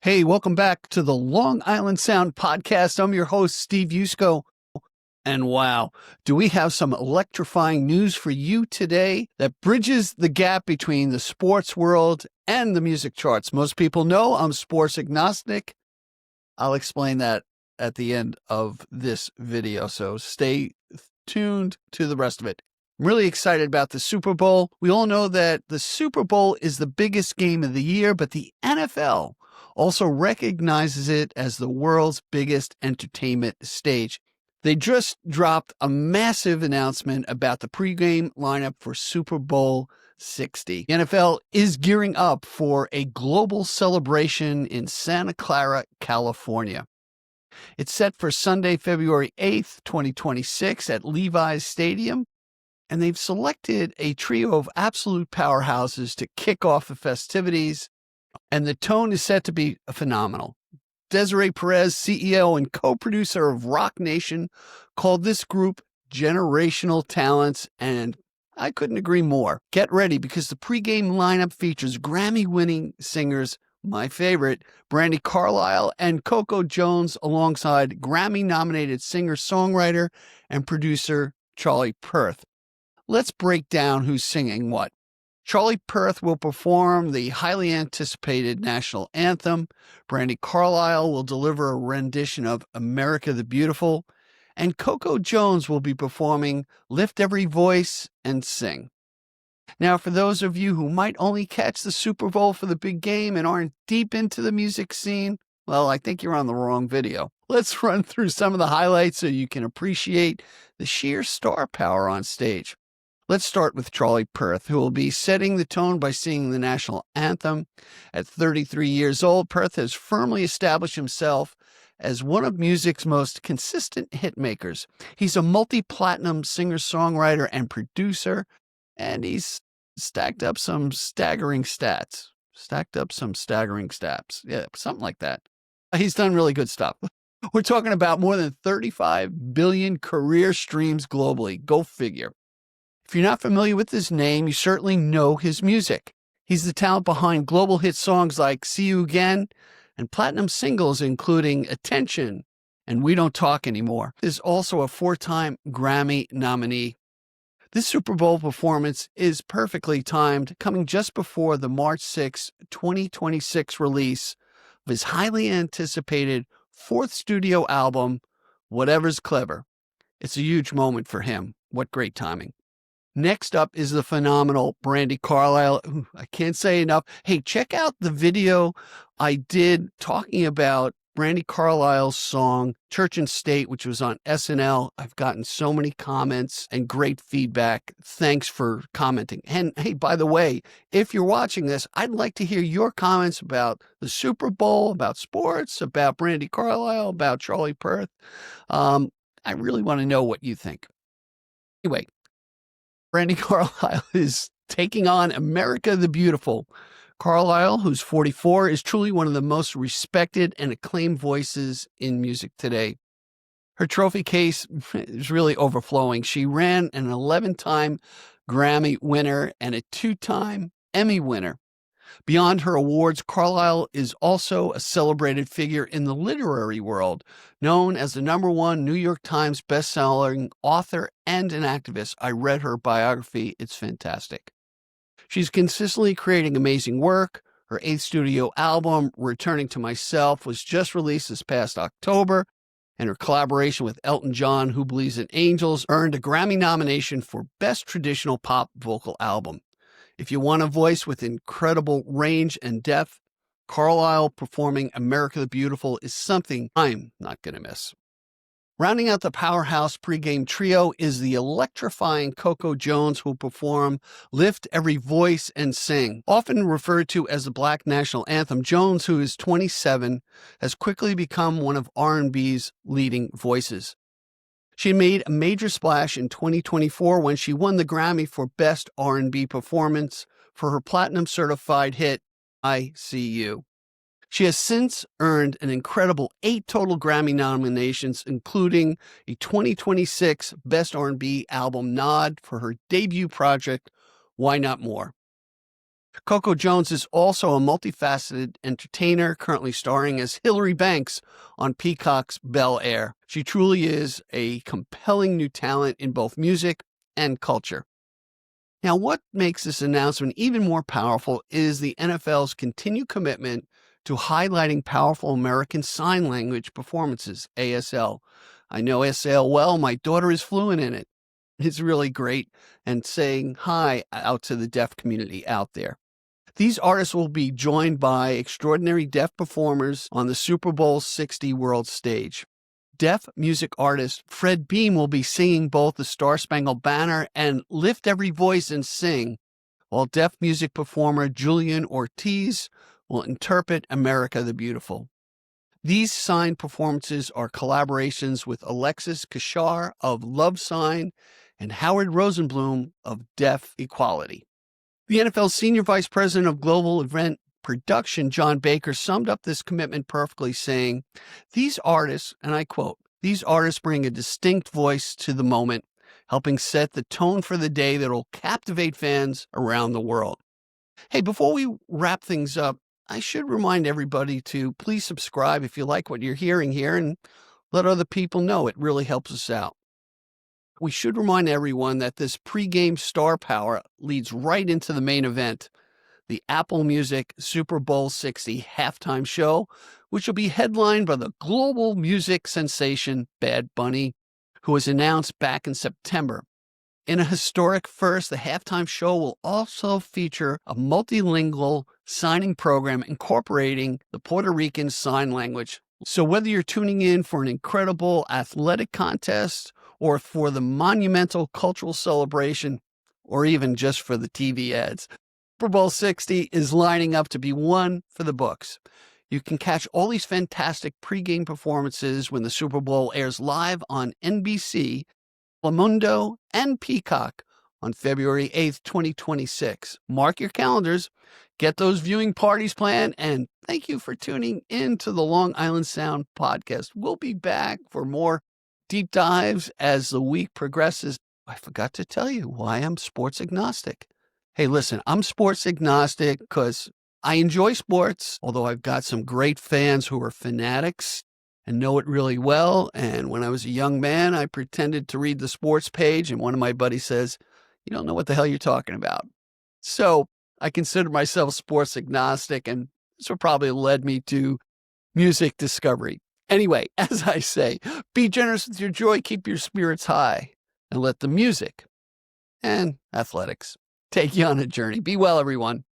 Hey, welcome back to the Long Island Sound podcast. I'm your host, Steve Yusko. And wow, do we have some electrifying news for you today that bridges the gap between the sports world and the music charts. Most people know I'm sports agnostic. I'll explain that at the end of this video, so stay tuned to the rest of it. I'm really excited about the Super Bowl. We all know that the Super Bowl is the biggest game of the year, but the NFL also recognizes it as the world's biggest entertainment stage. They just dropped a massive announcement about the pregame lineup for Super Bowl 60. The NFL is gearing up for a global celebration in Santa Clara, California. It's set for Sunday, February 8th, 2026 at Levi's Stadium. And they've selected a trio of absolute powerhouses to kick off the festivities. And the tone is set to be phenomenal. Desiree Perez, CEO and co-producer of Rock Nation, called this group generational talents, and I couldn't agree more. Get ready, because the pregame lineup features Grammy-winning singers, my favorite, Brandi Carlile and Coco Jones, alongside Grammy-nominated singer-songwriter and producer Charlie Puth. Let's break down who's singing what. Charlie Puth will perform the highly anticipated national anthem. Brandi Carlile will deliver a rendition of America the Beautiful. And Coco Jones will be performing Lift Every Voice and Sing. Now, for those of you who might only catch the Super Bowl for the big game and aren't deep into the music scene, well, I think you're on the wrong video. Let's run through some of the highlights so you can appreciate the sheer star power on stage. Let's start with Charlie Puth, who will be setting the tone by singing the national anthem. At 33 years old, Puth has firmly established himself as one of music's most consistent hitmakers. He's a multi-platinum singer-songwriter and producer, and he's stacked up some staggering stats. Yeah, something like that. He's done really good stuff. We're talking about more than 35 billion career streams globally. Go figure. If you're not familiar with his name, you certainly know his music. He's the talent behind global hit songs like See You Again and platinum singles including Attention and We Don't Talk Anymore. He's also a 4-time Grammy nominee. This Super Bowl performance is perfectly timed, coming just before the March 6, 2026 release of his highly anticipated 4th studio album, Whatever's Clever. It's a huge moment for him. What great timing. Next up is the phenomenal Brandi Carlile. Ooh, I can't say enough. Hey, check out the video I did talking about Brandi Carlile's song, Church and State, which was on SNL. I've gotten so many comments and great feedback. Thanks for commenting. And hey, by the way, if you're watching this, I'd like to hear your comments about the Super Bowl, about sports, about Brandi Carlile, about Charlie Puth. I really want to know what you think. Anyway, Brandi Carlile is taking on America the Beautiful. Carlile, who's 44, is truly one of the most respected and acclaimed voices in music today. Her trophy case is really overflowing. She ran an 11-time Grammy winner and a 2-time Emmy winner. Beyond her awards, Carlile is also a celebrated figure in the literary world, known as the #1 New York Times best-selling author and an activist. I read her biography. It's fantastic. She's consistently creating amazing work. Her 8th studio album, Returning to Myself, was just released this past October, and her collaboration with Elton John, Who Believes in Angels, earned a Grammy nomination for Best Traditional Pop Vocal Album. If you want a voice with incredible range and depth, Carlile performing America the Beautiful is something I'm not going to miss. Rounding out the powerhouse pregame trio is the electrifying Coco Jones, who will perform Lift Every Voice and Sing. Often referred to as the Black National Anthem, Jones, who is 27, has quickly become one of R&B's leading voices. She made a major splash in 2024 when she won the Grammy for Best R&B Performance for her platinum-certified hit, I See You. She has since earned an incredible 8 total Grammy nominations, including a 2026 Best R&B Album nod for her debut project, Why Not More. Coco Jones is also a multifaceted entertainer, currently starring as Hilary Banks on Peacock's Bel Air. She truly is a compelling new talent in both music and culture. Now, what makes this announcement even more powerful is the NFL's continued commitment to highlighting powerful American Sign Language performances, ASL. I know ASL well. My daughter is fluent in it. It's really great, and saying hi out to the deaf community out there. These artists will be joined by extraordinary deaf performers on the Super Bowl 60 world stage. Deaf music artist Fred Beam will be singing both the Star-Spangled Banner and Lift Every Voice and Sing, while deaf music performer Julian Ortiz will interpret America the Beautiful. These sign performances are collaborations with Alexis Kashar of Love Sign and Howard Rosenblum of Deaf Equality. The NFL's Senior Vice President of Global Event Production, John Baker, summed up this commitment perfectly, saying, "These artists," and I quote, "these artists bring a distinct voice to the moment, helping set the tone for the day that will captivate fans around the world." Hey, before we wrap things up, I should remind everybody to please subscribe if you like what you're hearing here and let other people know. It really helps us out. We should remind everyone that this pregame star power leads right into the main event, the Apple Music Super Bowl 60 halftime show, which will be headlined by the global music sensation Bad Bunny, who was announced back in September. In a historic first, the halftime show will also feature a multilingual signing program incorporating the Puerto Rican Sign Language. So whether you're tuning in for an incredible athletic contest or for the monumental cultural celebration, or even just for the TV ads, Super Bowl 60 is lining up to be one for the books. You can catch all these fantastic pregame performances when the Super Bowl airs live on NBC, Telemundo, and Peacock on February 8th, 2026. Mark your calendars, get those viewing parties planned, and thank you for tuning in to the Long Island Sound podcast. We'll be back for more deep dives as the week progresses. I forgot to tell you why I'm sports agnostic. Hey, listen, I'm sports agnostic because I enjoy sports, although I've got some great fans who are fanatics and know it really well. And when I was a young man, I pretended to read the sports page, and one of my buddies says, "You don't know what the hell you're talking about." So I consider myself sports agnostic, and this what probably led me to music discovery. Anyway, as I say, be generous with your joy, keep your spirits high, and let the music and athletics take you on a journey. Be well, everyone.